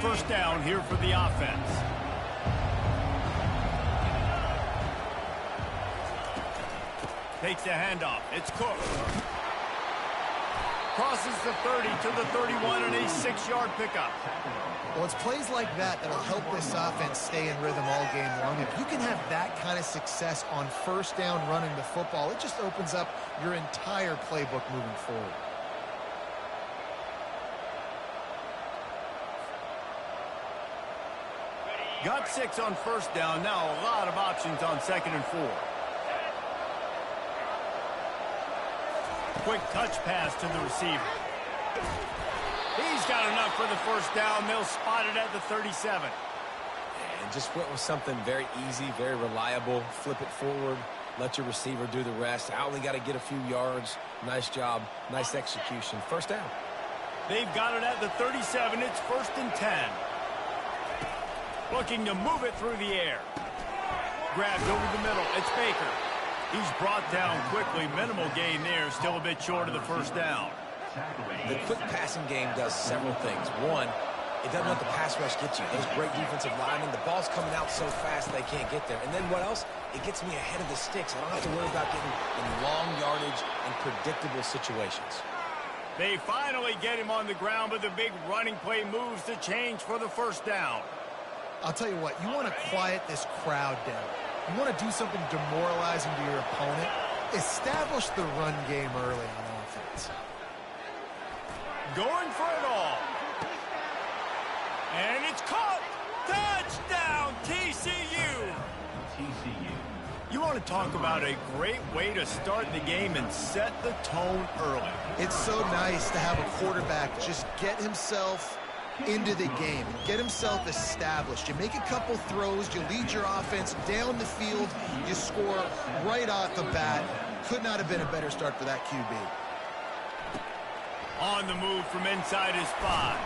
first down here for the offense. Takes the handoff. It's Cook. Crosses the 30 to the 31 and a 6-yard pickup. Well, it's plays like that that'll help this offense stay in rhythm all game long. If you can have that kind of success on first down running the football, it just opens up your entire playbook moving forward. Got 6 on first down. Now a lot of options on 2nd and 4. Quick touch pass to the receiver. He's got enough for the first down. They'll spot it at the 37. And just went with something very easy, very reliable. Flip it forward. Let your receiver do the rest. I only got to get a few yards. Nice job. Nice execution. First down. They've got it at the 37. It's 1st and 10. Looking to move it through the air. Grabbed over the middle. It's Baker. He's brought down quickly. Minimal gain there. Still a bit short of the first down. The quick passing game does several things. One, it doesn't let the pass rush get you. Those great defensive linemen, the ball's coming out so fast they can't get there. And then what else? It gets me ahead of the sticks. I don't have to worry about getting in long yardage and predictable situations. They finally get him on the ground, but the big running play moves the change for the first down. I'll tell you what, you want to quiet this crowd down. You want to do something demoralizing to your opponent. Establish the run game early on offense. Going for it all. And it's caught. Touchdown, TCU. You want to talk about a great way to start the game and set the tone early. It's so nice to have a quarterback just get himself into the game, get himself established. You make a couple throws, you lead your offense down the field, you score right off the bat. Could not have been a better start for that QB. On the move from inside his 5.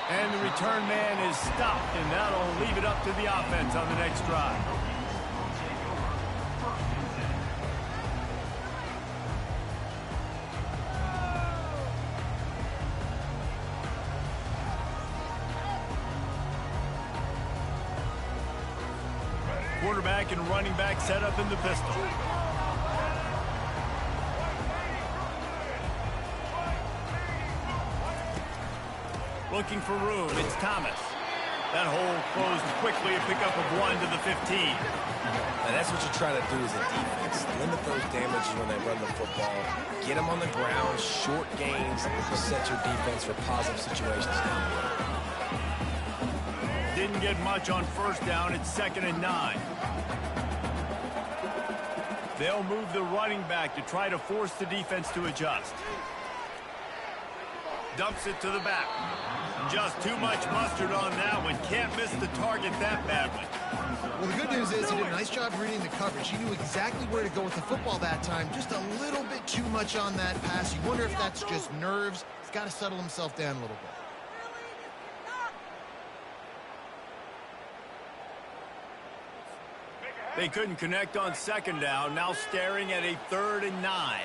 And the return man is stopped, and that'll leave it up to the offense on the next drive. Quarterback and running back set up in the pistol. Looking for room, it's Thomas. That hole closed quickly, a pickup of 1 to the 15. Now that's what you try to do as a defense. Limit those damages when they run the football. Get them on the ground, short gains, set your defense for positive situations down the road. Didn't get much on first down. It's 2nd and 9. They'll move the running back to try to force the defense to adjust. Dumps it to the back. Just too much mustard on that one. Can't miss the target that badly. Well, the good news is he did a nice job reading the coverage. He knew exactly where to go with the football that time. Just a little bit too much on that pass. You wonder if that's just nerves. He's got to settle himself down a little bit. They couldn't connect on 2nd down. Now staring at a 3rd and 9.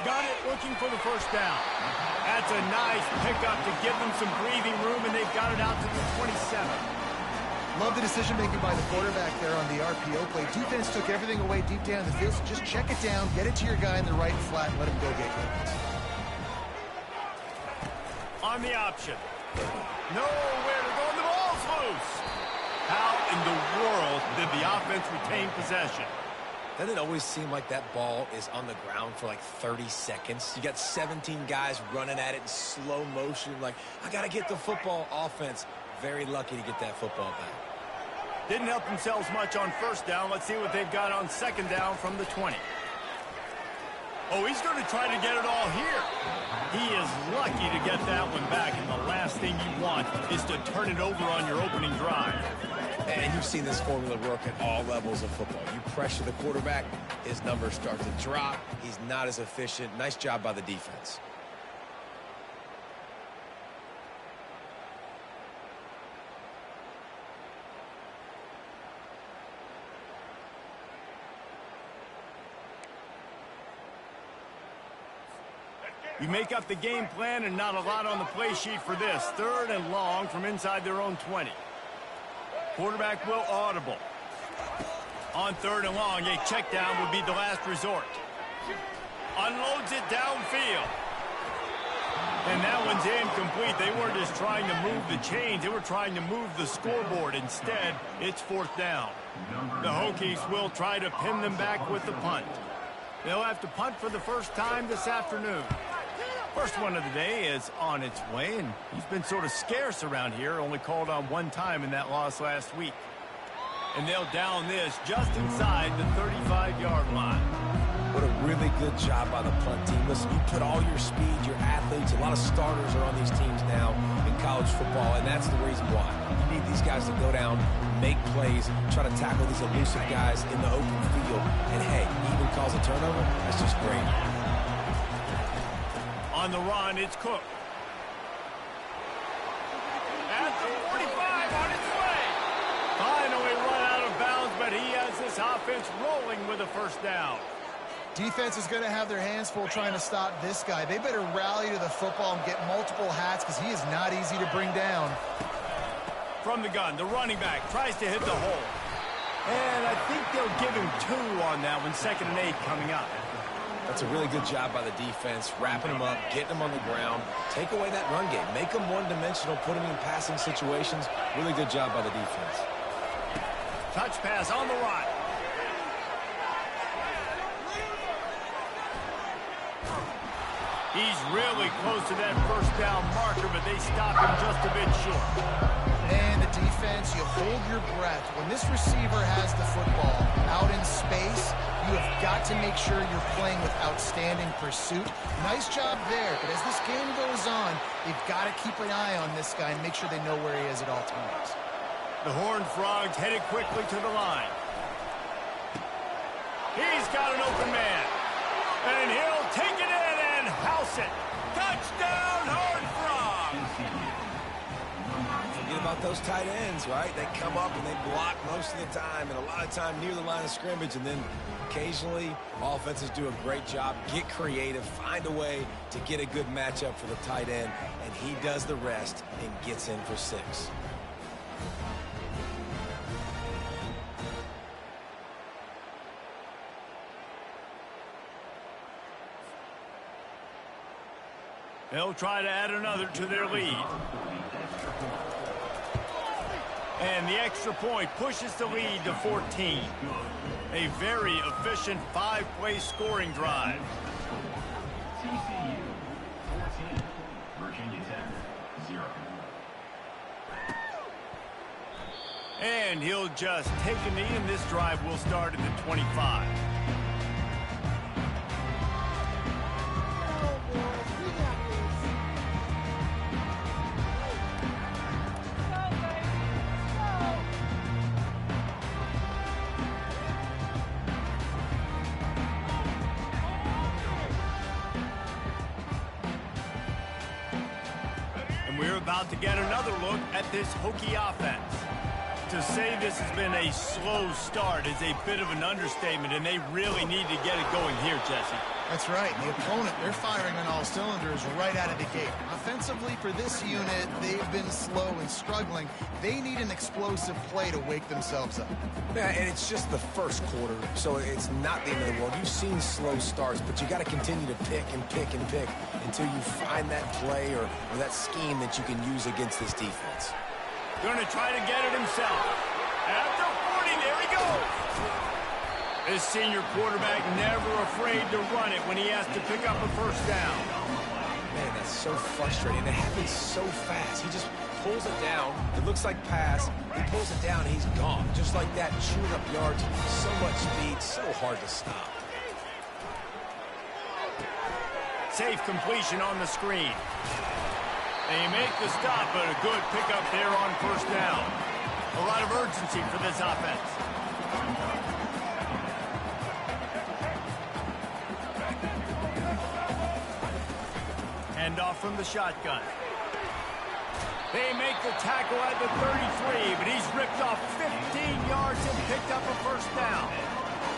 Got it, looking for the first down. That's a nice pickup to give them some breathing room, and they've got it out to the 27. Love the decision-making by the quarterback there on the RPO play. Defense took everything away deep down the field, so just check it down, get it to your guy in the right flat, and let him go get it. On the option. Nowhere to go, and the ball's loose. How in the world did the offense retain possession? Doesn't it always seem like that ball is on the ground for like 30 seconds? You got 17 guys running at it in slow motion. Like, I got to get the football. Offense, very lucky to get that football back. Didn't help themselves much on first down. Let's see what they've got on 2nd down from the 20. Oh, he's going to try to get it all here. He is lucky to get that one back, and the last thing you want is to turn it over on your opening drive. And you've seen this formula work at all levels of football. You pressure the quarterback, his numbers start to drop. He's not as efficient. Nice job by the defense. You make up the game plan and not a lot on the play sheet for this. 3rd and long from inside their own 20. Quarterback will audible. On 3rd and long, a check down would be the last resort. Unloads it downfield. And that one's incomplete. They weren't just trying to move the chains. They were trying to move the scoreboard. Instead, it's 4th down. The Hokies will try to pin them back with the punt. They'll have to punt for the first time this afternoon. First one of the day is on its way, and he's been sort of scarce around here, only called on one time in that loss last week. And they'll down this just inside the 35-yard line. What a really good job by the punt team. Listen, you put all your speed, your athletes, a lot of starters are on these teams now in college football, and that's the reason why. You need these guys to go down, make plays, try to tackle these elusive guys in the open field, and hey, even cause a turnover, that's just great. On the run, it's Cook. At the 45, on its way. Finally run out of bounds, but he has this offense rolling with a first down. Defense is going to have their hands full trying to stop this guy. They better rally to the football and get multiple hats because he is not easy to bring down. From the gun, the running back tries to hit the hole. And I think they'll give him 2 on that one, 2nd and 8 coming up. That's a really good job by the defense, wrapping them up, getting them on the ground. Take away that run game. Make them one-dimensional, put them in passing situations. Really good job by the defense. Touch pass on the right. He's really close to that first down marker, but they stop him just a bit short. And the defense, you hold your breath. When this receiver has the football out in space, you have got to make sure you're playing with outstanding pursuit. Nice job there, but as this game goes on, you've got to keep an eye on this guy and make sure they know where he is at all times. The Horned Frogs headed quickly to the line. He's got an open man. And he'll take it in and house it. Touchdown, Horned Frogs! Forget about those tight ends, right? They come up and they block most of the time, and a lot of time near the line of scrimmage, and then occasionally offenses do a great job, get creative, find a way to get a good matchup for the tight end, and he does the rest and gets in for 6. They'll try to add another to their lead. And the extra point pushes the lead to 14. A very efficient 5-play scoring drive. TCU 14, Virginia Tech 0. And he'll just take a knee, and this drive will start at the 25. We're about to get another look at this Hokie offense. To say this has been a slow start is a bit of an understatement, and they really need to get it going here, Jesse. That's right. The opponent, they're firing on all cylinders right out of the gate. Offensively, for this unit, they've been slow and struggling. They need an explosive play to wake themselves up. Yeah, and it's just the first quarter, so it's not the end of the world. You've seen slow starts, but you got to continue to pick and pick and pick until you find that play or that scheme that you can use against this defense. Going to try to get it himself. After 40, there he goes. This senior quarterback never afraid to run it when he has to pick up a first down. Man, that's so frustrating. It happens so fast. He just pulls it down. It looks like pass. He pulls it down, he's gone. Just like that, chewing up yards. So much speed, so hard to stop. Safe completion on the screen. They make the stop, but a good pickup there on first down. A lot of urgency for this offense. Handoff from the shotgun. They make the tackle at the 33, but he's ripped off 15 yards and picked up a first down.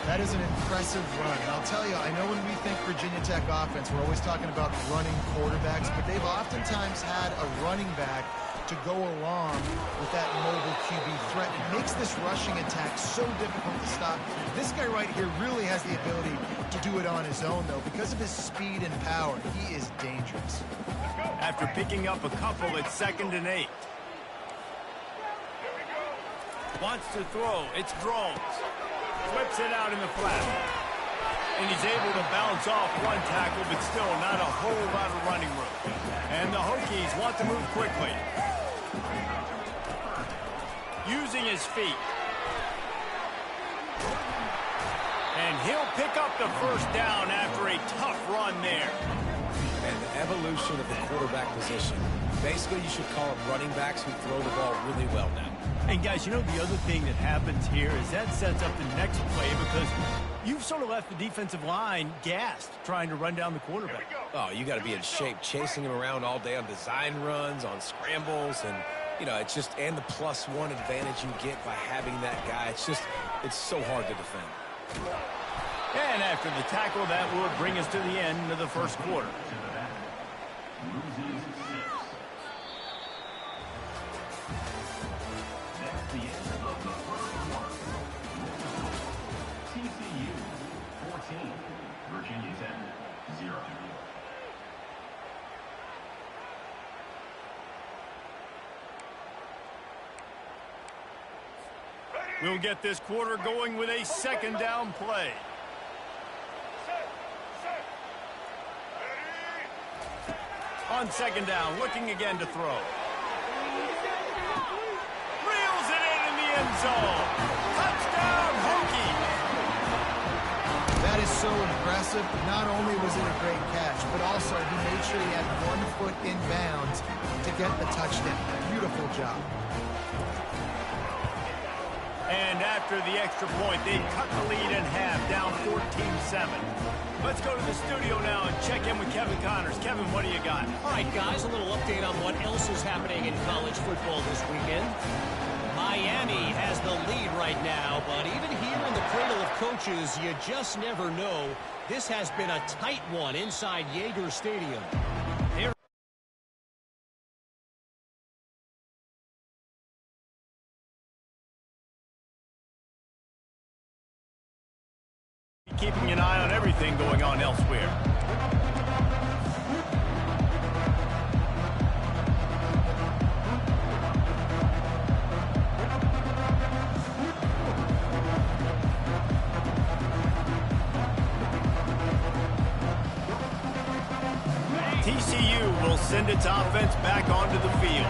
That is an impressive run. And I'll tell you, I know when we think Virginia Tech offense, we're always talking about running quarterbacks, but they've oftentimes had a running back to go along with that mobile QB threat. It makes this rushing attack so difficult to stop. This guy right here really has the ability to do it on his own, though. Because of his speed and power, he is dangerous. After picking up a couple, it's 2nd and 8. Wants to throw. It's Drones. Flips it out in the flat. And he's able to bounce off one tackle, but still not a whole lot of running room. And the Hokies want to move quickly. Using his feet. And he'll pick up the first down after a tough run there. And the evolution of the quarterback position. Basically, you should call them running backs who throw the ball really well now. And guys, you know, the other thing that happens here is that sets up the next play because you've sort of left the defensive line gassed trying to run down the quarterback. Oh, you got to be in shape, chasing him around all day on design runs, on scrambles, and, you know, it's just, and the +1 advantage you get by having that guy. It's just, it's so hard to defend. And after the tackle, that will bring us to the end of the first quarter. Loses 6. That's the end of the first quarter. TCU 14, Virginia Tech 0. We'll get this quarter going with a 2nd down play. On 2nd down, looking again to throw. Reels it in the end zone. Touchdown, Hokies. That is so impressive. Not only was it a great catch, but also he made sure he had 1 foot in bounds to get the touchdown. Beautiful job. And after the extra point, they cut the lead in half, down 14-7. Let's go to the studio now and check in with Kevin Connors. Kevin, what do you got? All right, guys, a little update on what else is happening in college football this weekend. Miami has the lead right now, but even here in the cradle of coaches, you just never know. This has been a tight one inside Yager Stadium. Keeping an eye on everything going on elsewhere. TCU will send its offense back onto the field.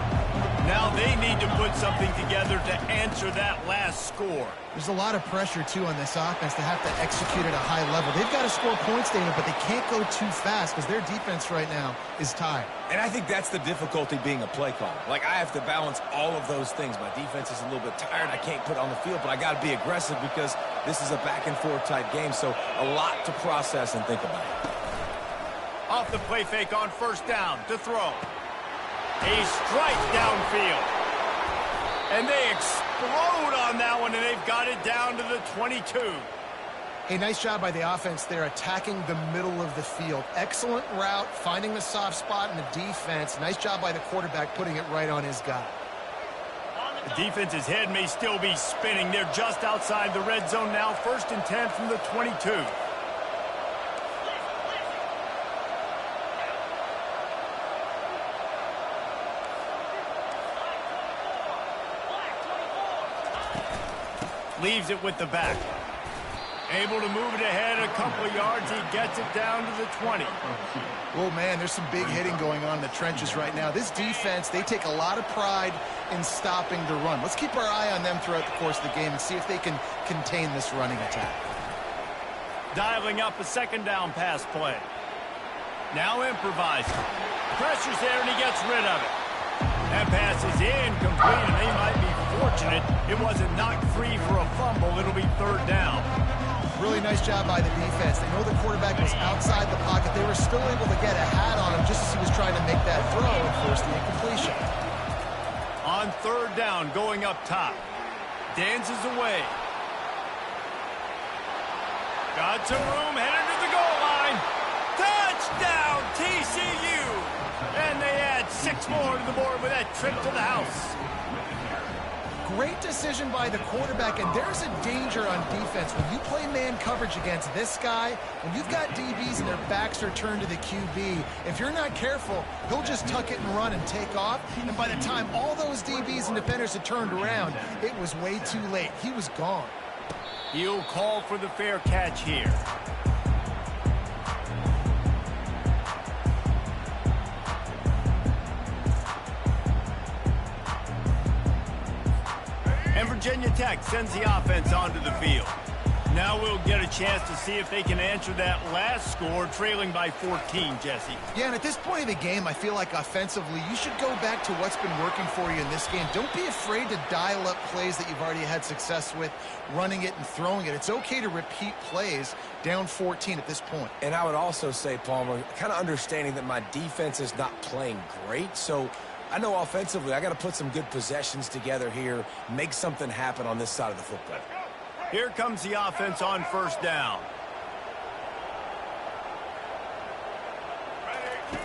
Now they need to put something together to answer that last score. There's a lot of pressure, too, on this offense to have to execute at a high level. They've got to score points, David, but they can't go too fast because their defense right now is tired. And I think that's the difficulty being a play caller. Like, I have to balance all of those things. My defense is a little bit tired. I can't put it on the field, but I got to be aggressive because this is a back-and-forth type game, so a lot to process and think about. Off the play fake on 1st down to throw. A strike downfield. And they explode on that one, and they've got it down to the 22. Hey, nice job by the offense there, attacking the middle of the field. Excellent route, finding the soft spot in the defense. Nice job by the quarterback putting it right on his guy. The defense's head may still be spinning. They're just outside the red zone now. 1st and 10 from the 22. Leaves it with the back. Able to move it ahead a couple of yards. He gets it down to the 20. Oh, man, there's some big hitting going on in the trenches right now. This defense, they take a lot of pride in stopping the run. Let's keep our eye on them throughout the course of the game and see if they can contain this running attack. Dialing up a 2nd down pass play. Now improvising. Pressure's there, and he gets rid of it. That pass is incomplete, and they might be fortunate it wasn't knocked free for a fumble. It'll be 3rd down. Really nice job by the defense. They know the quarterback was outside the pocket. They were still able to get a hat on him just as he was trying to make that throw and force the incompletion. On 3rd down, going up top. Dances away. Got some room, headed to the goal line. Touchdown, TCU! And they add 6 more to the board with that trip to the house. Great decision by the quarterback, and there's a danger on defense. When you play man coverage against this guy, when you've got DBs and their backs are turned to the QB, if you're not careful, he'll just tuck it and run and take off. And by the time all those DBs and defenders had turned around, it was way too late. He was gone. He'll call for the fair catch here. And Virginia Tech sends the offense onto the field. Now we'll get a chance to see if they can answer that last score, trailing by 14, Jesse. Yeah, and at this point of the game, I feel like offensively, you should go back to what's been working for you in this game. Don't be afraid to dial up plays that you've already had success with, running it and throwing it. It's okay to repeat plays down 14 at this point. And I would also say, Palmer, kind of understanding that my defense is not playing great, so I know offensively I got to put some good possessions together here, make something happen on this side of the football. Here comes the offense on first down.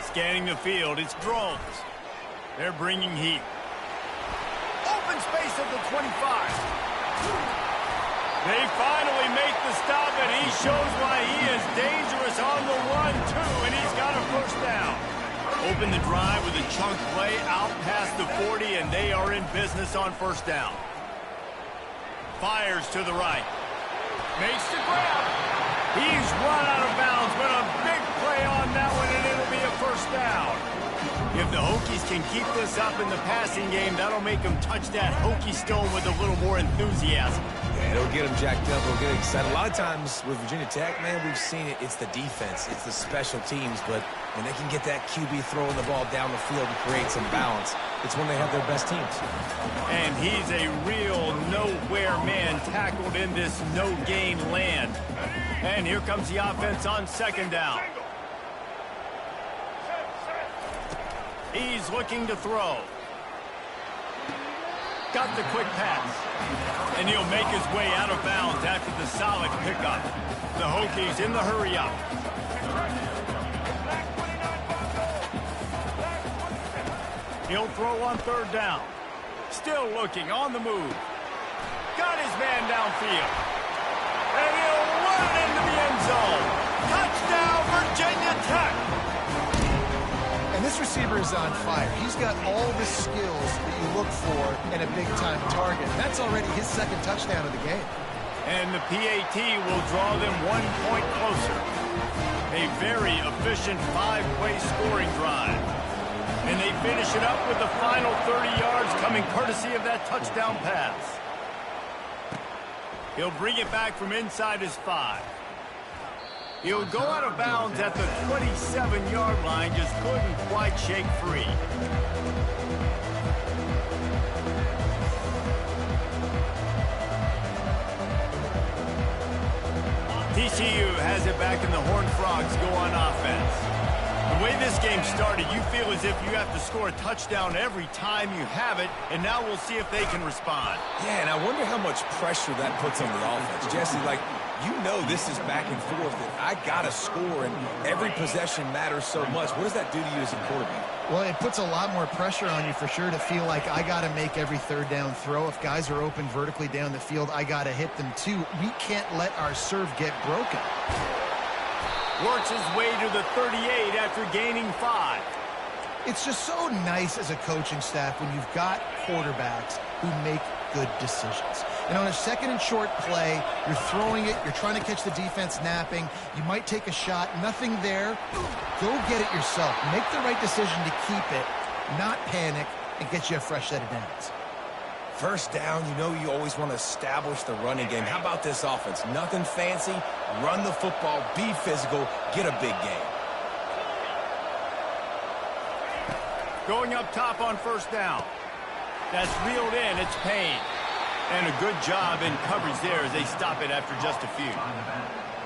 Scanning the field, it's drones. They're bringing heat. Open space at the 25. They finally make the stop, and he shows why he is dangerous on the run, too, and he's got a first down. Open the drive with a chunk play out past the 40, and they are in business on first down. Fires to the right. Makes the grab. He's run out of bounds, but a big play on that one, and it'll be a first down. If the Hokies can keep this up in the passing game, that'll make them touch that Hokie stone with a little more enthusiasm. Yeah, it'll get them jacked up. It'll get excited. A lot of times with Virginia Tech, man, we've seen it. It's the defense. It's the special teams. But when they can get that QB throwing the ball down the field and create some balance, it's when they have their best teams. And he's a real nowhere man tackled in this no-gain land. And here comes the offense on second down. He's looking to throw. Got the quick pass. And he'll make his way out of bounds after the solid pickup. The Hokies in the hurry-up. He'll throw on third down. Still looking on the move. Got his man downfield. And he'll run it into the end zone. Touchdown, Virginia Tech. And this receiver is on fire. He's got all the skills that you look for in a big-time target. That's already his second touchdown of the game. And the PAT will draw them 1 point closer. A very efficient 5-play scoring drive. And they finish it up with the final 30 yards coming courtesy of that touchdown pass. He'll bring it back from inside his 5. He'll go out of bounds at the 27-yard line, just couldn't quite shake free. TCU has it back and the Horned Frogs go on offense. The way this game started, you feel as if you have to score a touchdown every time you have it, and now we'll see if they can respond. Yeah, and I wonder how much pressure that puts on the offense. Jesse, like, you know this is back and forth, and I got to score, and every possession matters so much. What does that do to you as a quarterback? Well, it puts a lot more pressure on you for sure to feel like I got to make every third down throw. If guys are open vertically down the field, I got to hit them too. We can't let our serve get broken. Works his way to the 38 after gaining 5. It's just so nice as a coaching staff when you've got quarterbacks who make good decisions. And on a second and short play, you're throwing it, you're trying to catch the defense napping, you might take a shot, nothing there. Go get it yourself. Make the right decision to keep it, not panic, and get you a fresh set of downs. First down, you know you always want to establish the running game. How about this offense? Nothing fancy. Run the football, be physical, get a big game. Going up top on first down. That's reeled in. It's Payne. And a good job in coverage there as they stop it after just a few.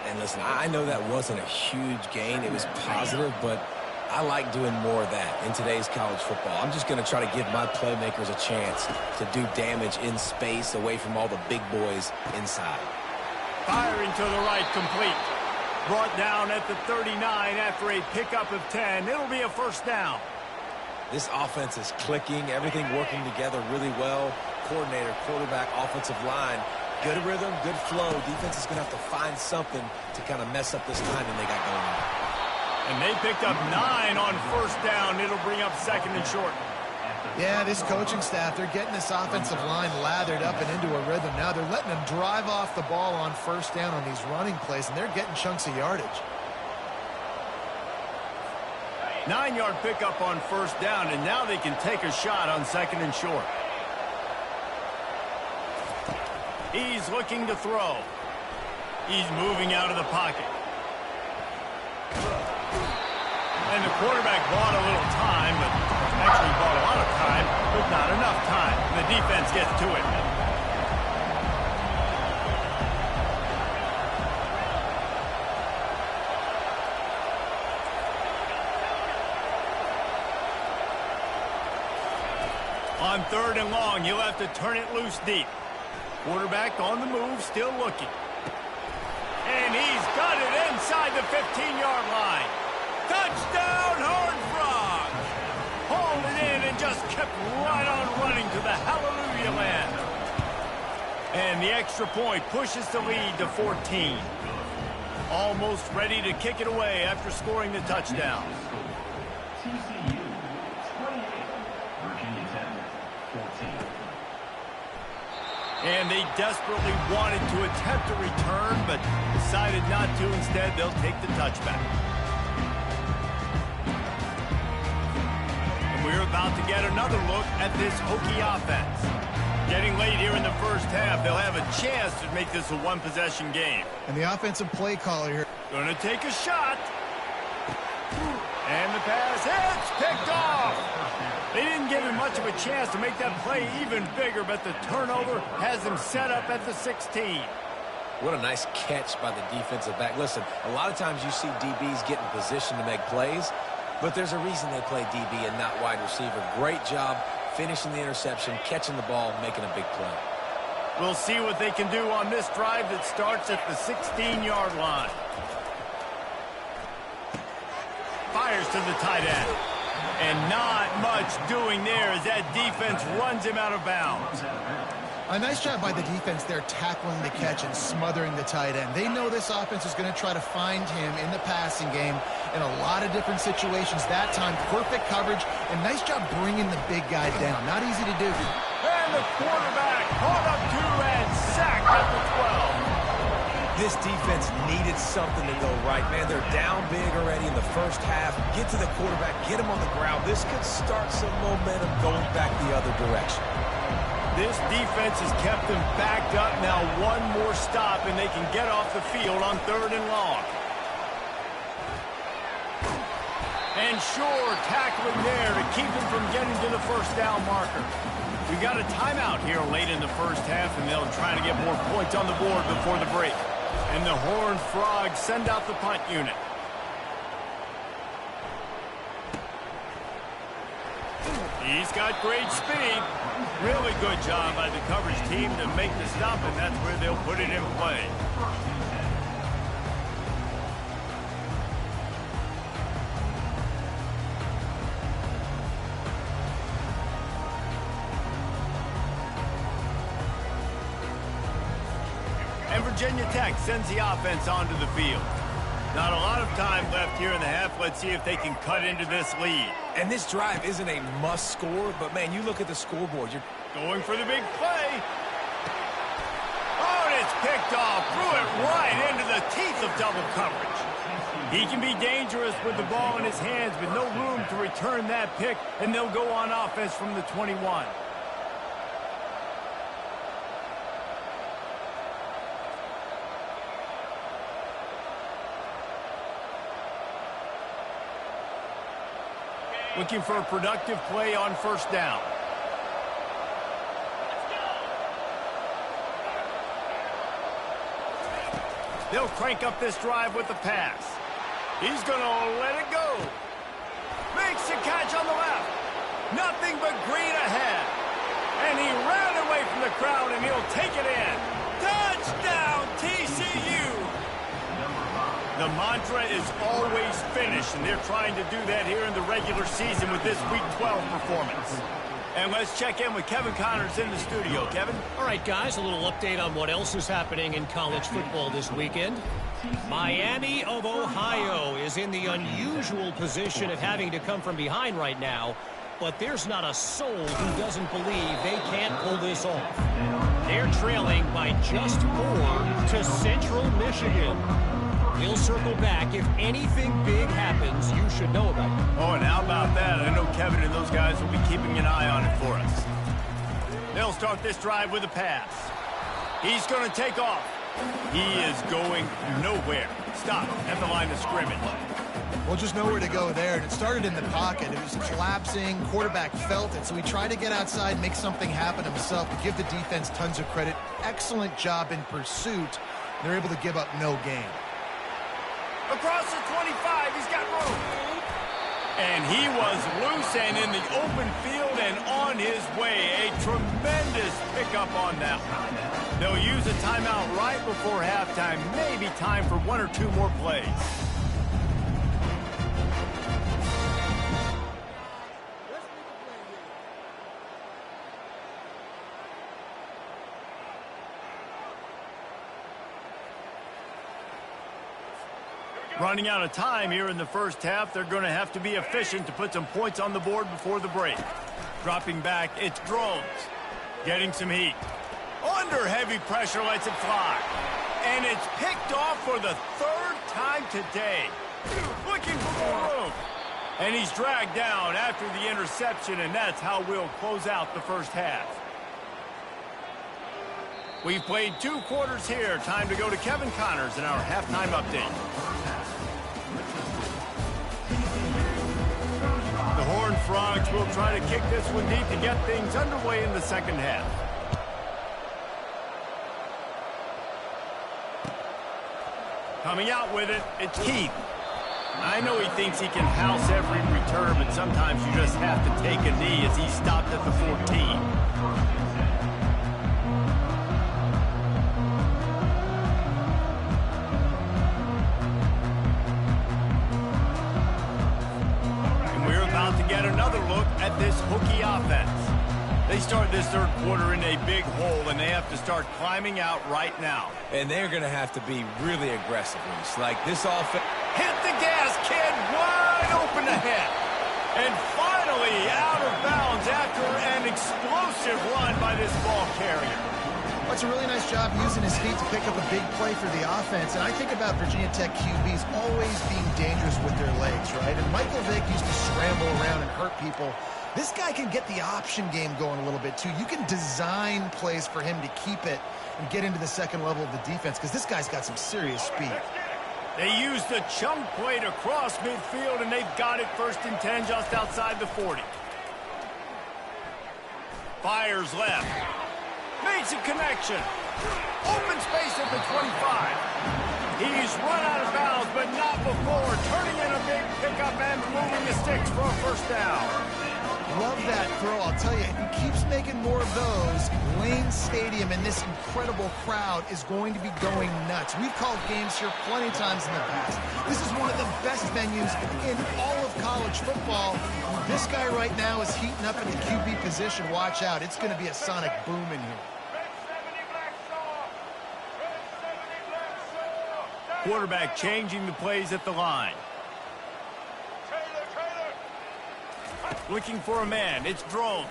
And listen, I know that wasn't a huge gain. It was positive, but I like doing more of that in today's college football. I'm just going to try to give my playmakers a chance to do damage in space away from all the big boys inside. Firing to the right, complete. Brought down at the 39 after a pickup of 10. It'll be a first down. This offense is clicking, everything working together really well. Coordinator, quarterback, offensive line. Good rhythm, good flow. Defense is going to have to find something to kind of mess up this timing they got going on. And they picked up 9 on first down. It'll bring up second and short. Yeah, this coaching staff, they're getting this offensive line lathered up and into a rhythm. Now they're letting them drive off the ball on first down on these running plays, and they're getting chunks of yardage. 9-yard pickup on first down, and now they can take a shot on second and short. He's looking to throw. He's moving out of the pocket. And the quarterback bought a little time, but actually bought a lot of time, but not enough time. The defense gets to it. On third and long, he'll have to turn it loose deep. Quarterback on the move, still looking. And he's got it inside the 15-yard line. Touchdown, Horned Frogs! Hauled it in and just kept right on running to the hallelujah land. And the extra point pushes the lead to 14. Almost ready to kick it away after scoring the touchdown. TCU 28, Virginia Tech 14. And they desperately wanted to attempt a return, but decided not to. Instead, they'll take the touchback. And we're about to get another look at this Hokie offense. Getting late here in the first half, they'll have a chance to make this a one-possession game. And the offensive play caller here. Gonna take a shot. And the pass hits, picked off. They didn't give him much of a chance to make that play even bigger, but the turnover has him set up at the 16. What a nice catch by the defensive back. Listen, a lot of times you see DBs get in position to make plays, but there's a reason they play DB and not wide receiver. Great job finishing the interception, catching the ball, making a big play. We'll see what they can do on this drive that starts at the 16-yard line. Fires to the tight end. And not much doing there as that defense runs him out of bounds. A nice job by the defense there tackling the catch and smothering the tight end. They know this offense is going to try to find him in the passing game in a lot of different situations. That time, perfect coverage, and nice job bringing the big guy down. Not easy to do. And the quarterback caught up to and sacked at the 12. This defense needed something to go right, man. They're down big already in the first half. Get to the quarterback, get him on the ground. This could start some momentum going back the other direction. This defense has kept them backed up. Now one more stop, and they can get off the field on third and long. And sure, tackling there to keep him from getting to the first down marker. We got a timeout here late in the first half, and they'll try to get more points on the board before the break. And the Horned Frogs send out the punt unit. He's got great speed. Really good job by the coverage team to make the stop, and that's where they'll put it in play. And Virginia Tech sends the offense onto the field. Not a lot of time left here in the half. Let's see if they can cut into this lead. And this drive isn't a must score, but man, you look at the scoreboard. You're going for the big play. Oh, and it's picked off. Threw it right into the teeth of double coverage. He can be dangerous with the ball in his hands, but no room to return that pick, and they'll go on offense from the 21. Looking for a productive play on first down. They'll crank up this drive with the pass. He's going to let it go. Makes the catch on the left. Nothing but green ahead. And he ran away from the crowd, and he'll take it in. Touchdown, TCU! The mantra is always finish, and they're trying to do that here in the regular season with this Week 12 performance. And let's check in with Kevin Connors in the studio. Kevin? All right, guys, a little update on what else is happening in college football this weekend. Miami of Ohio is in the unusual position of having to come from behind right now, but there's not a soul who doesn't believe they can't pull this off. They're trailing by just 4 to Central Michigan. We'll circle back. If anything big happens, you should know about it. Oh, and how about that? I know Kevin and those guys will be keeping an eye on it for us. They'll start this drive with a pass. He's going to take off. He is going nowhere. Stop at the line of scrimmage. Well, just nowhere to go there. And it started in the pocket. It was collapsing. Quarterback felt it. So he tried to get outside, make something happen himself, and give the defense tons of credit. Excellent job in pursuit. They're able to give up no gain. Across the 25, he's got room. And he was loose and in the open field and on his way. A tremendous pickup on that one. They'll use a timeout right before halftime. Maybe time for 1 or 2 more plays. Running out of time here in the first half. They're going to have to be efficient to put some points on the board before the break. Dropping back, it's Drones. Getting some heat. Under heavy pressure, lets it fly. And it's picked off for the 3rd time today. Looking for more room. And he's dragged down after the interception, and that's how we'll close out the first half. We've played 2 quarters here. Time to go to Kevin Connors in our halftime update. The Horned Frogs will try to kick this one deep to get things underway in the second half. Coming out with it, it's Keith. I know he thinks he can house every return, but sometimes you just have to take a knee as he stopped at the 14. Get another look at this hooky offense. They start this 3rd quarter in a big hole, and they have to start climbing out right now. And they're going to have to be really aggressive. Like this offense. Hit the gas, kid. Wide open ahead. And finally out of bounds after an explosive run by this ball carrier. That's a really nice job using his feet to pick up a big play for the offense. And I think about Virginia Tech QBs always being dangerous with their legs, right? And Michael Vick used to scramble around and hurt people. This guy can get the option game going a little bit, too. You can design plays for him to keep it and get into the second level of the defense because this guy's got some serious speed. They used the chunk play to cross midfield, and they've got it 1st and 10 just outside the 40. Fires left. Makes a connection. Open space at the 25. He's run out of bounds, but not before. Turning in a big pickup and moving the sticks for a 1st down. Love that throw. I'll tell you, he keeps making more of those. Lane Stadium and this incredible crowd is going to be going nuts. We've called games here plenty of times in the past. This is one of the best venues in all of college football. This guy right now is heating up in the QB position. Watch out. It's going to be a sonic boom in here. Quarterback changing the plays at the line. Looking for a man. It's Drones.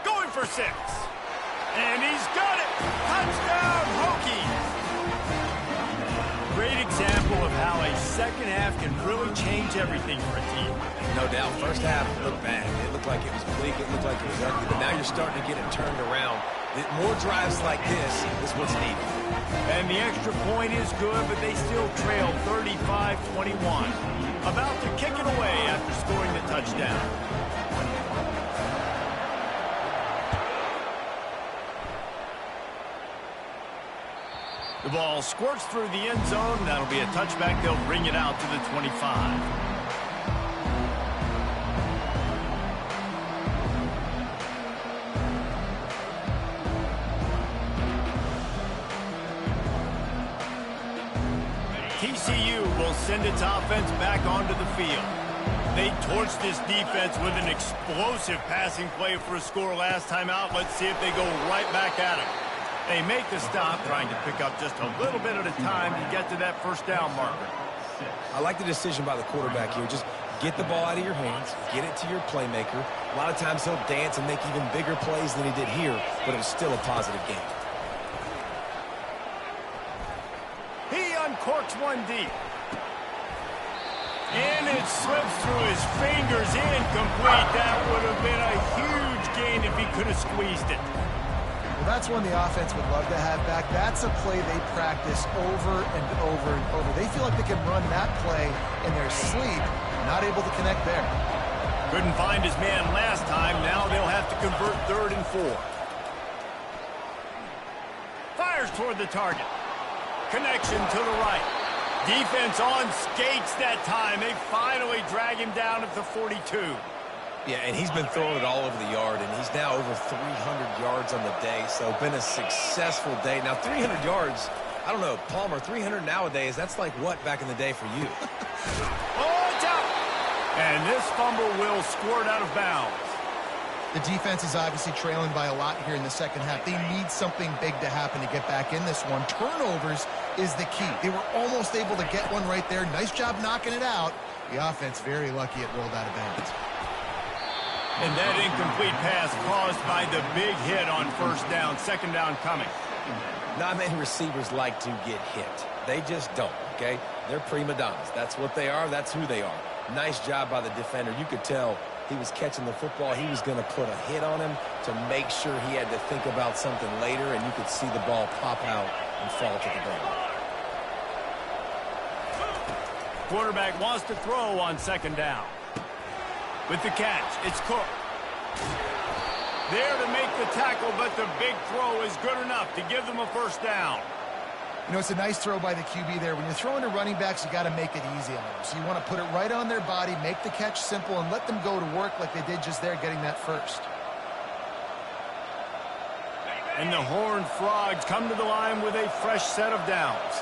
Going for 6. And he's got it. Touchdown, Hokies. Great example of how a second half can really change everything for a team. No doubt. First half looked bad. It looked like it was bleak. It looked like it was ugly. But now you're starting to get it turned around. More drives like this is what's needed. And the extra point is good, but they still trail 35-21. About to kick it away after scoring the touchdown. The ball squirts through the end zone. That'll be a touchback. They'll bring it out to the 25. TCU will send its offense back onto the field. They torched this defense with an explosive passing play for a score last time out. Let's see if they go right back at it. They make the stop, trying to pick up just a little bit at a time to get to that first down marker. I like the decision by the quarterback here. Just get the ball out of your hands, get it to your playmaker. A lot of times he'll dance and make even bigger plays than he did here, but it was still a positive game. He uncorks one deep. And it slips through his fingers, incomplete. That would have been a huge gain if he could have squeezed it. Well, that's one the offense would love to have back. That's a play they practice over and over and over. They feel like they can run that play in their sleep, not able to connect there. Couldn't find his man last time. Now they'll have to convert 3rd and 4. Fires toward the target. Connection to the right. Defense on skates that time. They finally drag him down at the 42. Yeah, and he's been throwing it all over the yard, and he's now over 300 yards on the day, so been a successful day. Now, 300 yards, I don't know, Palmer, 300 nowadays, that's like what back in the day for you? Oh, it's out! And this fumble will squirt out of bounds. The defense is obviously trailing by a lot here in the second half. They need something big to happen to get back in this one. Turnovers is the key. They were almost able to get one right there. Nice job knocking it out. The offense very lucky it rolled out of bounds. And that incomplete pass caused by the big hit on first down. Second down coming. Not many receivers like to get hit. They just don't, okay? They're prima donnas. That's what they are. That's who they are. Nice job by the defender. You could tell he was catching the football. He was going to put a hit on him to make sure he had to think about something later, and you could see the ball pop out and fall to the ground. Quarterback wants to throw on second down. With the catch, it's Cook. There to make the tackle, but the big throw is good enough to give them a first down. You know, it's a nice throw by the QB there. When you're throwing to running backs, you got to make it easy on them. So you want to put it right on their body, make the catch simple, and let them go to work like they did just there, getting that first. And the Horned Frogs come to the line with a fresh set of downs.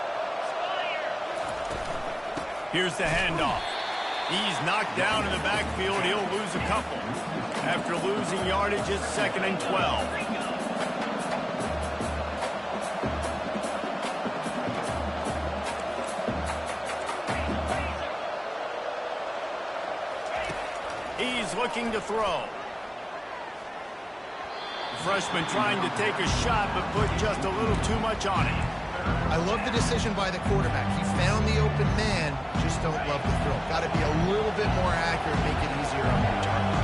Here's the handoff. He's knocked down in the backfield. He'll lose a couple. After losing yardage, it's 2nd and 12. He's looking to throw. The freshman trying to take a shot, but put just a little too much on it. I love the decision by the quarterback. He found the open man, just don't love the throw. Got to be a little bit more accurate, make it easier on the target.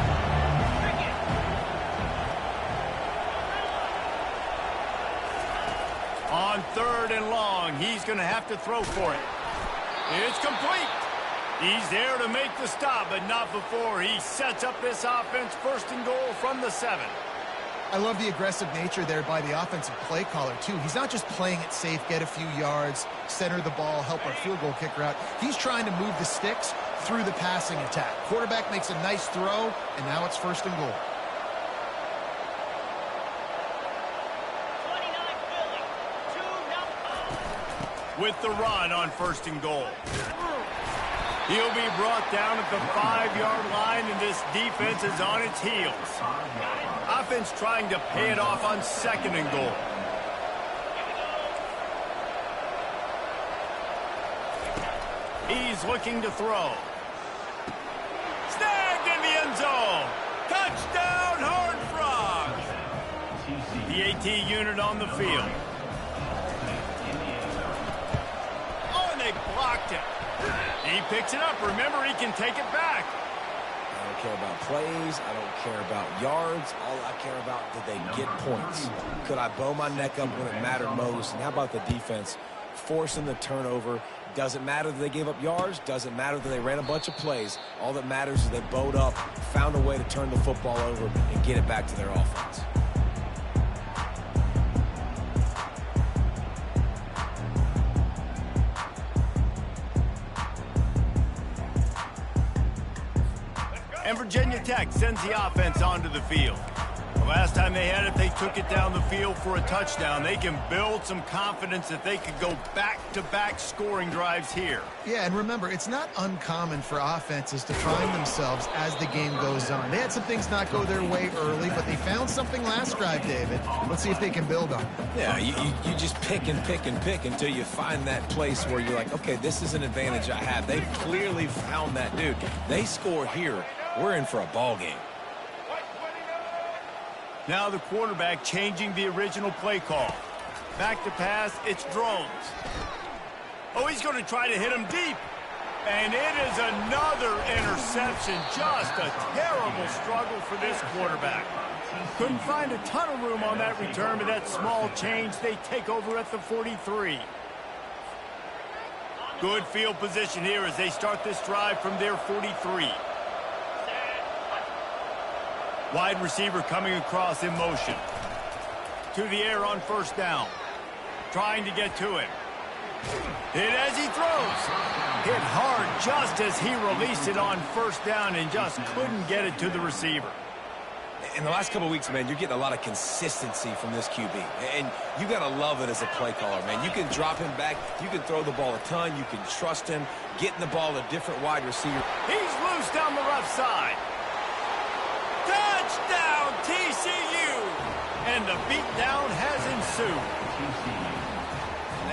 On 3rd and long, he's going to have to throw for it. It's complete. He's there to make the stop, but not before he sets up this offense 1st and goal from the 7. I love the aggressive nature there by the offensive play caller, too. He's not just playing it safe, get a few yards, center the ball, help our field goal kicker out. He's trying to move the sticks through the passing attack. Quarterback makes a nice throw, and now it's 1st and goal. With the run on 1st and goal. He'll be brought down at the 5-yard line, and this defense is on its heels. Offense trying to pay it off on 2nd and goal. He's looking to throw. Snagged in the end zone. Touchdown, Horned Frogs. The AT unit on the field. Oh, and they blocked it. He picks it up. Remember, he can take it back. I don't care about plays. I don't care about yards. All I care about, did they get points? Could I bow my neck up when it mattered most? And how about the defense forcing the turnover? Doesn't matter that they gave up yards. Doesn't matter that they ran a bunch of plays. All that matters is they bowed up, found a way to turn the football over, and get it back to their offense. And Virginia Tech sends the offense onto the field. Well, Last time they had it, they took it down the field for a touchdown. They can build some confidence that they could go back-to-back scoring drives here. Yeah, and remember, it's not uncommon for offenses to find themselves as the game goes on. They had some things not go their way early, but they found something last drive, David. Let's see if they can build on it. Yeah, you just pick and pick and pick until you find that place where you're like, okay, this is an advantage I have. They've clearly found that, dude. They score here, we're in for a ball game. Now the quarterback changing the original play call. Back to pass, it's drones. Oh, he's going to try to hit him deep. And it is another interception. Just a terrible struggle for this quarterback. Couldn't find a ton of room on that return, but that small change, they take over at the 43. Good field position here as they start this drive from their 43. Wide receiver coming across in motion. To the air on first down. Trying to get to him. Hit as he throws. Hit hard just as he released it on first down and just couldn't get it to the receiver. In the last couple of weeks, man, you're getting a lot of consistency from this QB. And you got to love it as a play caller, man. You can drop him back. You can throw the ball a ton. You can trust him. Getting the ball to different wide receiver. He's loose down the left side. Touchdown, TCU! And the beatdown has ensued.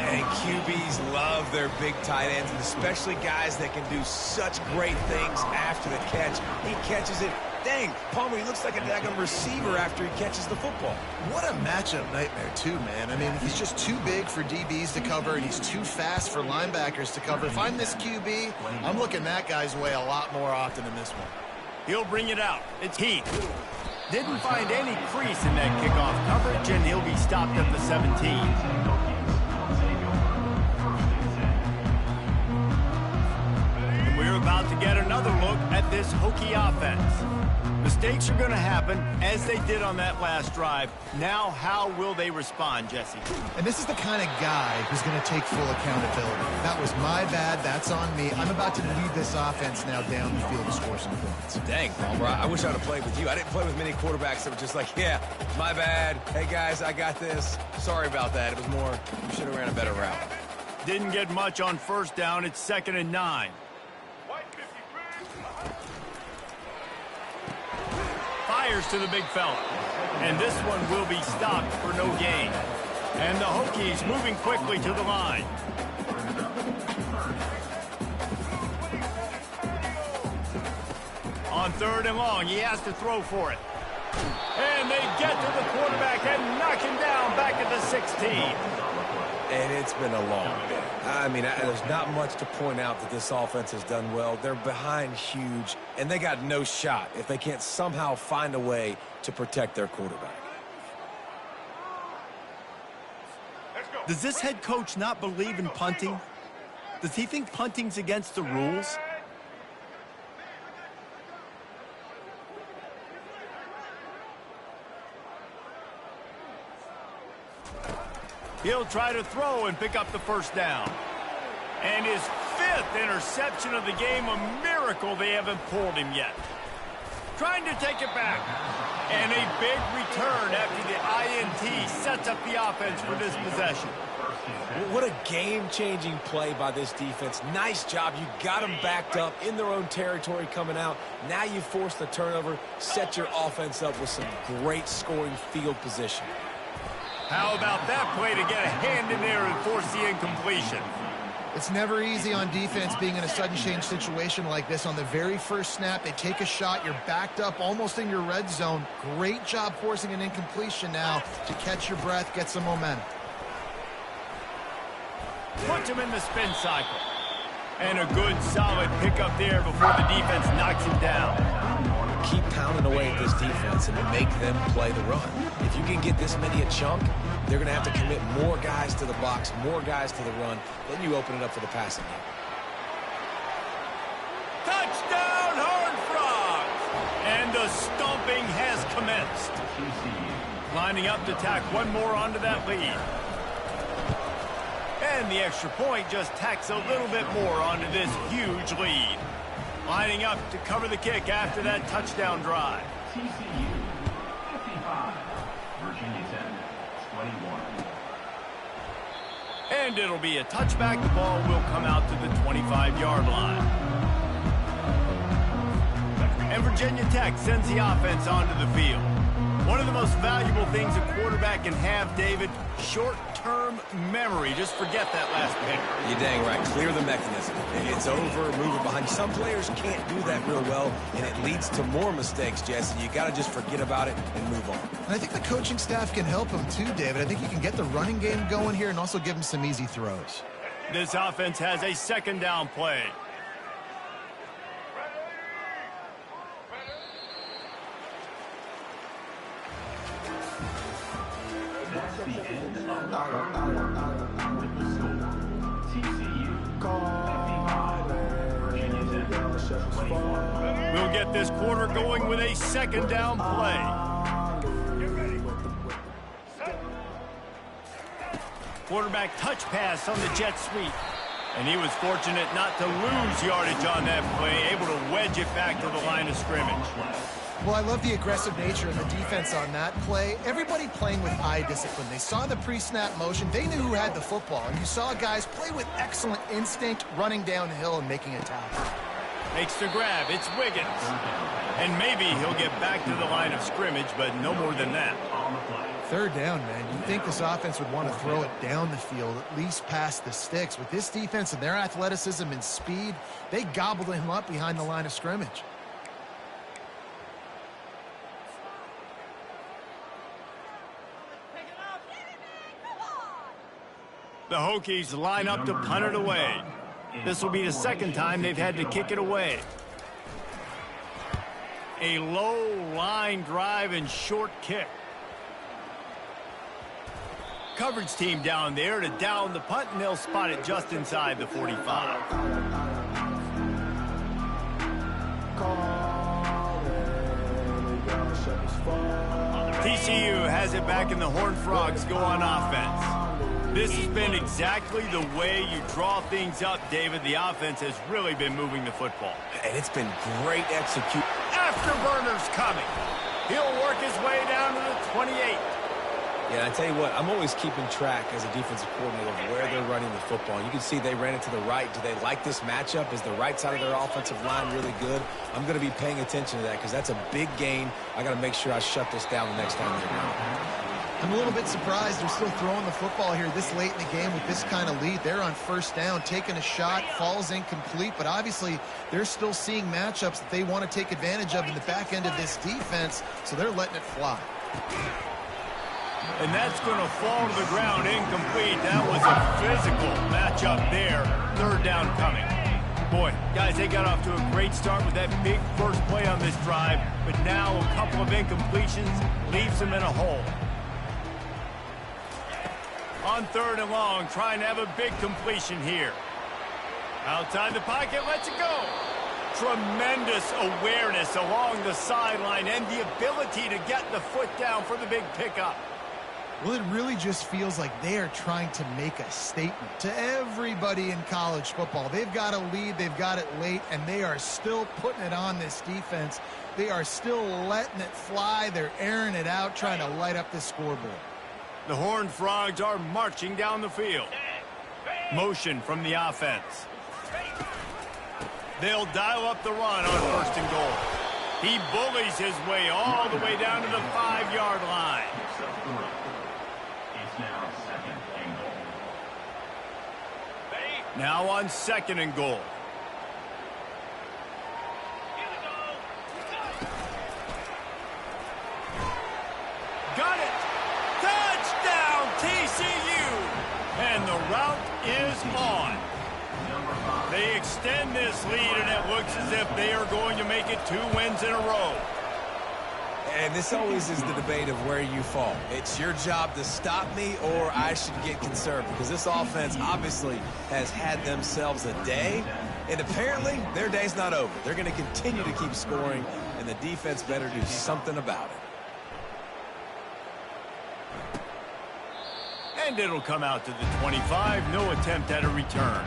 And QBs love their big tight ends, and especially guys that can do such great things after the catch. He catches it. Dang, Palmer, he looks like a daggone receiver after he catches the football. What a matchup nightmare, too, man. I mean, he's just too big for DBs to cover, and he's too fast for linebackers to cover. If I'm this QB, I'm looking that guy's way a lot more often than this one. He'll bring it out. It's Heath. Didn't find any crease in that kickoff coverage, and he'll be stopped at the 17. And we're about to get another look at this Hokie offense. Mistakes are going to happen, as they did on that last drive. Now, how will they respond, Jesse? And this is the kind of guy who's going to take full accountability. That was my bad. That's on me. I'm about to lead this offense now down the field to score some points. Dang, Palmer, I wish I'd have played with you. I didn't play with many quarterbacks that were just like, yeah, my bad. Hey, guys, I got this. Sorry about that. It was more, you should have ran a better route. Didn't get much on first down. It's 2nd and 9. Fires to the big fella. And this one will be stopped for no gain. And the Hokies moving quickly to the line. On 3rd and long, he has to throw for it. And they get to the quarterback and knock him down back at the 16. And it's been a long day. I mean, there's not much to point out that this offense has done well. They're behind huge, and they got no shot if they can't somehow find a way to protect their quarterback. Does this head coach not believe in punting? Does he think punting's against the rules? He'll try to throw and pick up the first down. And his 5th interception of the game, a miracle they haven't pulled him yet. Trying to take it back. And a big return after the INT sets up the offense for this possession. What a game-changing play by this defense. Nice job. You got them backed up in their own territory coming out. Now you force the turnover, set your offense up with some great scoring field position. How about that play to get a hand in there and force the incompletion? It's never easy on defense being in a sudden change situation like this. On the very first snap, they take a shot. You're backed up almost in your red zone. Great job forcing an incompletion now to catch your breath, get some momentum. Puts him in the spin cycle. And a good, solid pickup there before the defense knocks him down. Keep pounding away at this defense and make them play the run. If you can get this many a chunk, they're going to have to commit more guys to the box, more guys to the run. Then you open it up for the passing game. Touchdown, Horned Frogs! And the stomping has commenced. Lining up to tack one more onto that lead. And the extra point just tacks a little bit more onto this huge lead. Lining up to cover the kick after that touchdown drive. TCU 55. Virginia 10, 21. And it'll be a touchback. The ball will come out to the 25-yard line. And Virginia Tech sends the offense onto the field. One of the most valuable things a quarterback can have, David, short-term memory. Just forget that last pick. You're dang right. Clear the mechanism. It's over, move it behind. Some players can't do that real well, and it leads to more mistakes, Jesse. You got to just forget about it and move on. And I think the coaching staff can help him too, David. I think you can get the running game going here and also give him some easy throws. This offense has a second down play. That's the end of the third quarter with the score. TCU 55, Virginia Tech 21. We'll get this quarter going with a second down play. Quarterback touch pass on the jet sweep. And he was fortunate not to lose yardage on that play, able to wedge it back to the line of scrimmage. Well, I love the aggressive nature of the defense on that play. Everybody playing with eye discipline. They saw the pre-snap motion. They knew who had the football. And you saw guys play with excellent instinct, running downhill and making a tackle. Makes the grab. It's Wiggins. And maybe he'll get back to the line of scrimmage, but no more than that. Third down, man. You'd think this offense would want to throw it down the field, at least past the sticks. With this defense and their athleticism and speed, they gobbled him up behind the line of scrimmage. The Hokies line up to punt it away. This will be the second time they've had to kick it away. A low line drive and short kick. Coverage team down there to down the punt, and they'll spot it just inside the 45. TCU has it back, and the Horned Frogs go on offense. This has been exactly the way you draw things up, David. The offense has really been moving the football. And it's been great execution. Afterburner's coming. He'll work his way down to the 28. Yeah, I tell you what, I'm always keeping track as a defensive coordinator of where they're running the football. You can see they ran it to the right. Do they like this matchup? Is the right side of their offensive line really good? I'm going to be paying attention to that because that's a big gain. I got to make sure I shut this down the next time they run it. I'm a little bit surprised they're still throwing the football here this late in the game with this kind of lead. They're on first down, taking a shot, falls incomplete, but obviously they're still seeing matchups that they want to take advantage of in the back end of this defense, so they're letting it fly. And that's going to fall to the ground incomplete. That was a physical matchup there. Third down coming. Boy, guys, they got off to a great start with that big first play on this drive, but now a couple of incompletions leaves them in a hole. On third and long, trying to have a big completion here. Outside the pocket, lets it go. Tremendous awareness along the sideline and the ability to get the foot down for the big pickup. Well, it really just feels like they are trying to make a statement to everybody in college football. They've got a lead, they've got it late, and they are still putting it on this defense. They are still letting it fly. They're airing it out, trying to light up this scoreboard. The Horned Frogs are marching down the field. Motion from the offense. They'll dial up the run on first and goal. He bullies his way all the way down to the 5-yard line. It's now second and goal. Now on second and goal. Got it! Touchdown, TCU! And the route is on. They extend this lead, and it looks as if they are going to make it 2 wins in a row. And this always is the debate of where you fall. It's your job to stop me, or I should get conservative, because this offense obviously has had themselves a day, and apparently their day's not over. They're going to continue to keep scoring, and the defense better do something about it. And it'll come out to the 25. No attempt at a return.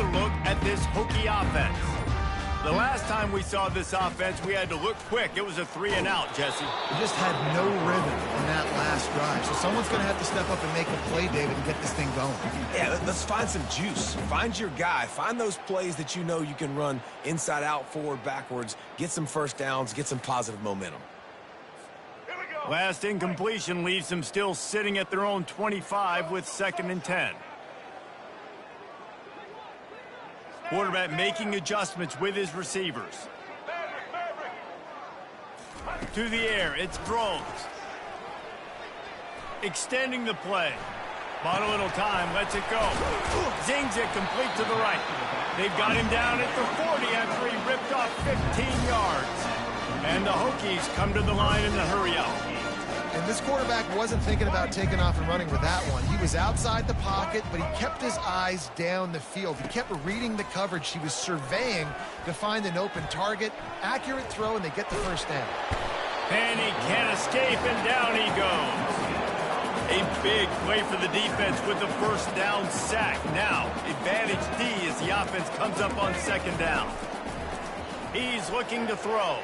another look at this Hokie offense. The last time we saw this offense, we had to look quick. It was a 3-and-out, Jesse. We just had no rhythm on that last drive. So someone's going to have to step up and make a play, David, and get this thing going. Yeah, let's find some juice. Find your guy. Find those plays that you know you can run inside out, forward, backwards. Get some first downs. Get some positive momentum. Last incompletion leaves them still sitting at their own 25 with 2nd and 10. Quarterback making adjustments with his receivers. To the air, it's throws. Extending the play. Bought a little time, lets it go. Zings it complete to the right. They've got him down at the 40 after he ripped off 15 yards. And the Hokies come to the line in the hurry up. And this quarterback wasn't thinking about taking off and running with that one. He was outside the pocket, but he kept his eyes down the field. He kept reading the coverage. He was surveying to find an open target. Accurate throw, and they get the first down. And he can't escape, and down he goes. A big play for the defense with the first down sack. Now, advantage D as the offense comes up on 2nd down. He's looking to throw.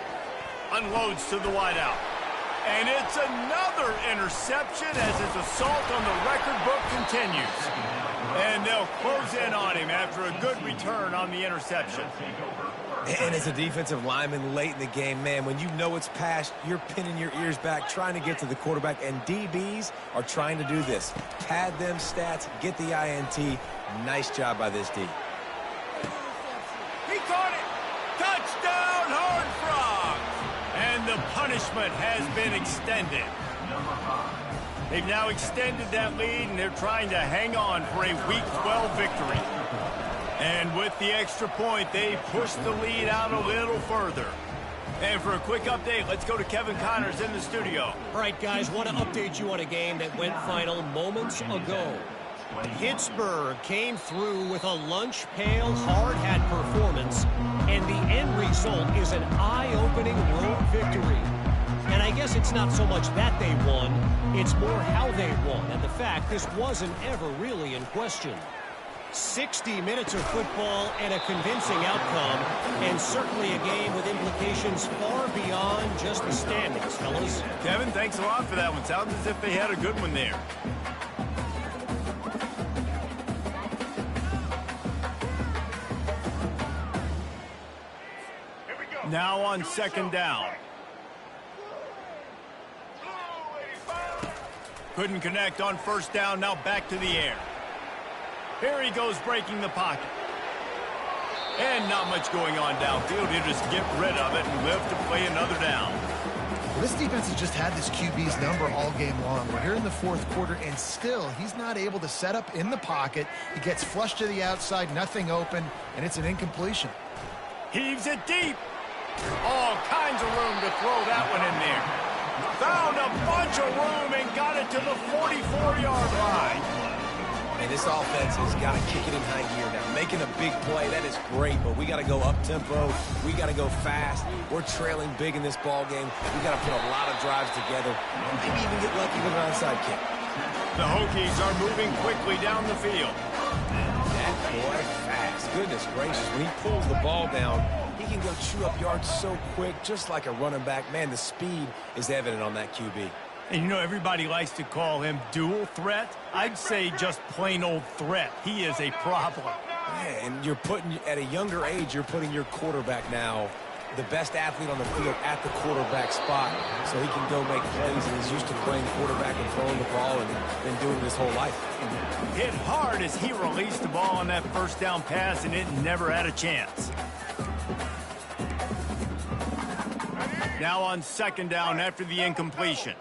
Unloads to the wideout. And it's another interception as his assault on the record book continues. And they'll close in on him after a good return on the interception. And as a defensive lineman late in the game, man, when you know it's past, you're pinning your ears back, trying to get to the quarterback, and DBs are trying to do this. Pad them stats, get the INT. Nice job by this D. He caught it! Touchdown, Horned Frogs! And the punishment has been extended. They've now extended that lead, and they're trying to hang on for a Week 12 victory. And with the extra point, they push the lead out a little further. And for a quick update, let's go to Kevin Connors in the studio. All right, guys, want to update you on a game that went final moments ago. Pittsburgh came through with a lunch pail hard-hat performance, and the end result is an eye-opening road victory. And I guess it's not so much that they won, it's more how they won, and the fact this wasn't ever really in question. 60 minutes of football and a convincing outcome, and certainly a game with implications far beyond just the standings, fellas. Kevin, thanks a lot for that one. Sounds as if they had a good one there. Now on 2nd down. Couldn't connect on 1st down, now back to the air. Here he goes breaking the pocket. And not much going on downfield. He'll just get rid of it and live to play another down. This defense has just had this QB's number all game long. We're here in the 4th quarter, and still he's not able to set up in the pocket. He gets flushed to the outside, nothing open, and it's an incompletion. Heaves it deep. All kinds of room to throw that one in there. Found a bunch of room and got it to the 44-yard line. And this offense has got to kick it in high gear now. Making a big play, that is great, but we got to go up-tempo. We got to go fast. We're trailing big in this ball game. We got to put a lot of drives together. Maybe even get lucky with an onside kick. The Hokies are moving quickly down the field. That boy fast. Goodness gracious, when he pulls the ball down, he can go chew up yards so quick, just like a running back. Man, the speed is evident on that QB. And you know, everybody likes to call him dual threat. I'd say just plain old threat. He is a problem. Yeah, and you're putting, at a younger age, you're putting your quarterback now, the best athlete on the field, at the quarterback spot, so he can go make plays, and he's used to playing quarterback and throwing the ball and been doing it his whole life. Hit hard as he released the ball on that 1st down pass, and it never had a chance. Now on 2nd down after the incompletion.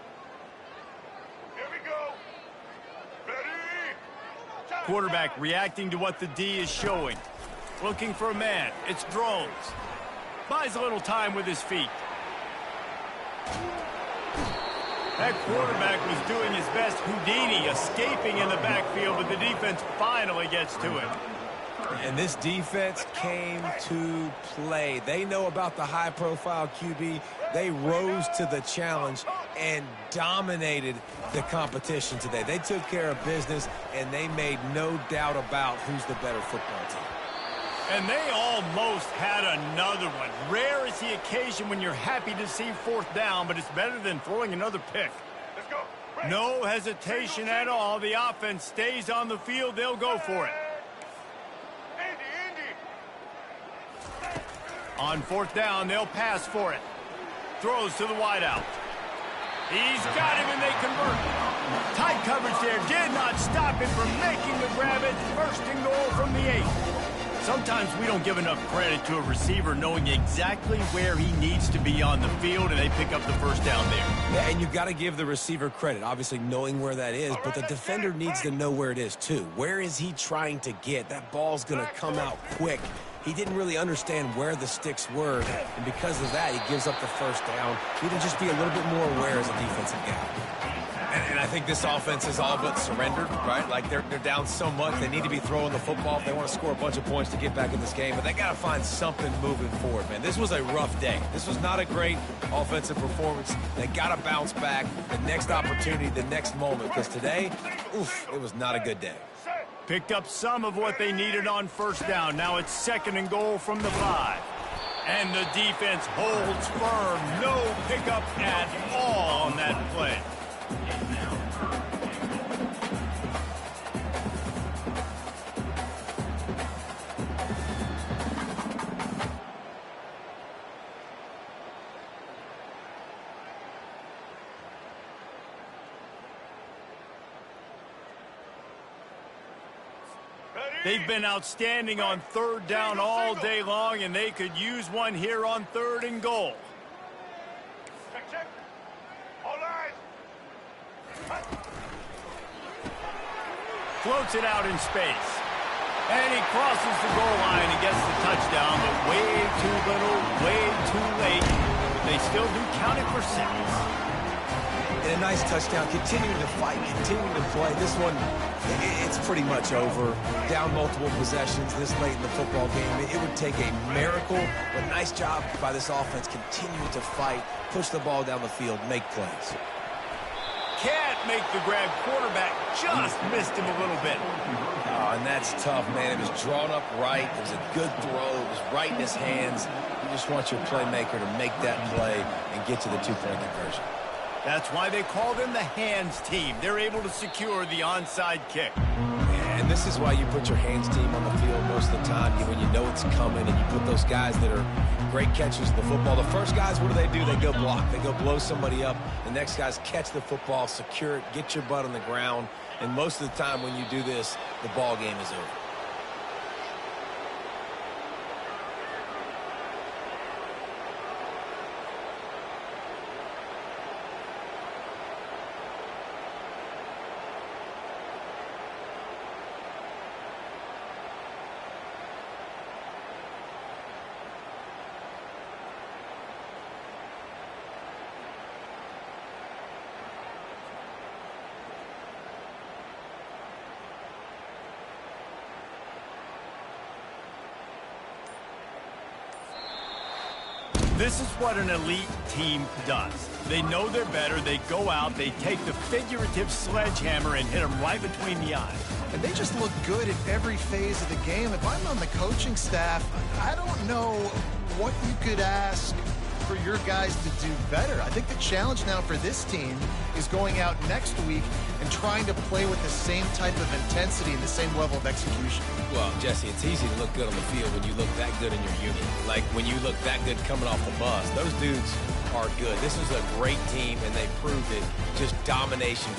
Quarterback reacting to what the D is showing. Looking for a man. It's Drones. Buys a little time with his feet. That quarterback was doing his best Houdini, escaping in the backfield, but the defense finally gets to him. And this defense came to play. They know about the high-profile QB. They rose to the challenge and dominated the competition today. They took care of business, and they made no doubt about who's the better football team. And they almost had another one. Rare is the occasion when you're happy to see fourth down, but it's better than throwing another pick. Let's go. Ready. No hesitation at all. The offense stays on the field. They'll go for it. Indy. On fourth down, they'll pass for it. Throws to the wideout. He's got him, and they convert. Tight coverage there did not stop him from making the grab. It's first and goal from the 8. Sometimes we don't give enough credit to a receiver knowing exactly where he needs to be on the field, and they pick up the first down there. Yeah, and you've got to give the receiver credit, obviously knowing where that is, but the defender needs to know where it is too. Where is he trying to get? That ball's going to come out quick. He didn't really understand where the sticks were, and because of that, he gives up the first down. He need to just be a little bit more aware as a defensive guy. And I think this offense is all but surrendered, right? Like they're down so much, they need to be throwing the football if they want to score a bunch of points to get back in this game. But they got to find something moving forward, man. This was a rough day. This was not a great offensive performance. They got to bounce back the next opportunity, the next moment, because today, oof, it was not a good day. Picked up some of what they needed on first down. Now it's second and goal from the 5. And the defense holds firm. No pickup at all on that play. They've been outstanding on third down all day long, and they could use one here on third and goal. Check. All eyes. Floats it out in space. And he crosses the goal line and gets the touchdown, but way too little, way too late. But they still do count it for 6. And a nice touchdown, continuing to fight, continuing to play. This one, it's pretty much over. Down multiple possessions this late in the football game. It would take a miracle, but nice job by this offense continuing to fight, push the ball down the field, make plays. Can't make the grab. Quarterback just missed him a little bit. Oh, and that's tough, man. It was drawn up right. It was a good throw. It was right in his hands. You just want your playmaker to make that play and get to the two-point conversion. That's why they call them the hands team. They're able to secure the onside kick. And this is why you put your hands team on the field most of the time. When you know it's coming and you put those guys that are great catchers of the football. The first guys, what do? They go block. They go blow somebody up. The next guys catch the football, secure it, get your butt on the ground. And most of the time when you do this, the ball game is over. This is what an elite team does. They know they're better. They go out. They take the figurative sledgehammer and hit them right between the eyes. And they just look good in every phase of the game. If I'm on the coaching staff, I don't know what you could ask for your guys to do better. I think the challenge now for this team is going out next week and trying to play with the same type of intensity and the same level of execution. Well, Jesse, it's easy to look good on the field when you look that good in your unit. Like when you look that good coming off the bus. Those dudes are good. This is a great team, and they proved it. Just domination.